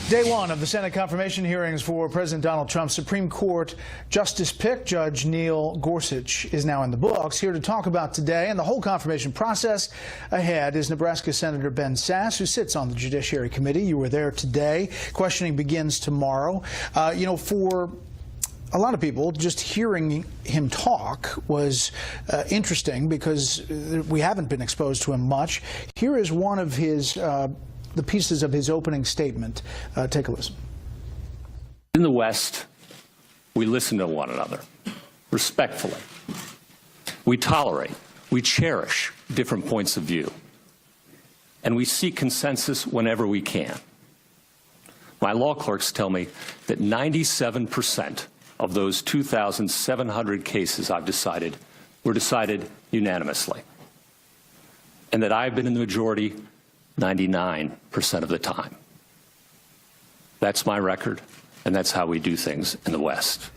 Day one of the Senate confirmation hearings for President Donald Trump's Supreme Court Justice pick, Judge Neil Gorsuch, is now in the books. Here to talk about today and the whole confirmation process ahead is Nebraska Senator Ben Sasse, who sits on the Judiciary Committee. You were there today. Questioning begins tomorrow. For a lot of people, just hearing him talk was interesting because we haven't been exposed to him much. Here is one of his the pieces of his opening statement. Take a listen. In the West, we listen to one another respectfully. We tolerate, we cherish different points of view, and we seek consensus whenever we can. My law clerks tell me that 97% of those 2,700 cases I've decided were decided unanimously, and that I've been in the majority 99% of the time. That's my record, and that's how we do things in the West.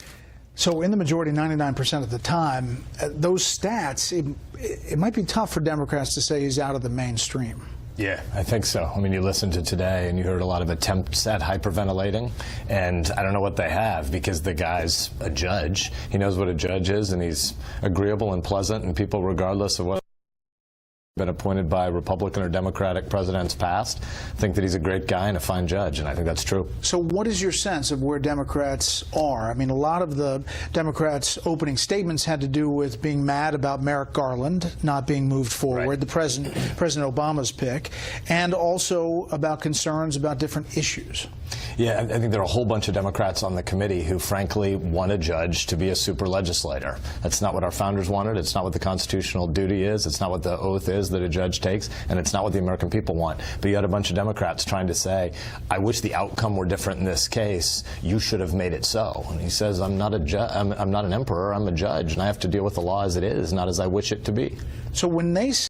So in the majority 99% of the time, those stats, it might be tough for Democrats to say he's out of the mainstream. Yeah, I think so. I mean, you listened to today and you heard a lot of attempts at hyperventilating, and I don't know what they have because the guy's a judge. He knows what a judge is, and he's agreeable and pleasant, and people, regardless of what been appointed by Republican or Democratic presidents past, think that he's a great guy and a fine judge, and I think that's true. So what is your sense of where Democrats are? I mean, a lot of the Democrats' opening statements had to do with being mad about Merrick Garland not being moved forward, right, the President Obama's pick, and also about concerns about different issues. Yeah, I think there are a whole bunch of Democrats on the committee who, frankly, want a judge to be a super-legislator. That's not what our founders wanted. It's not what the constitutional duty is. It's not what the oath is that a judge takes, and it's not what the American people want. But you had a bunch of Democrats trying to say, I wish the outcome were different in this case. You should have made it so. And he says, I'm not an emperor. I'm a judge, and I have to deal with the law as it is, not as I wish it to be. So when they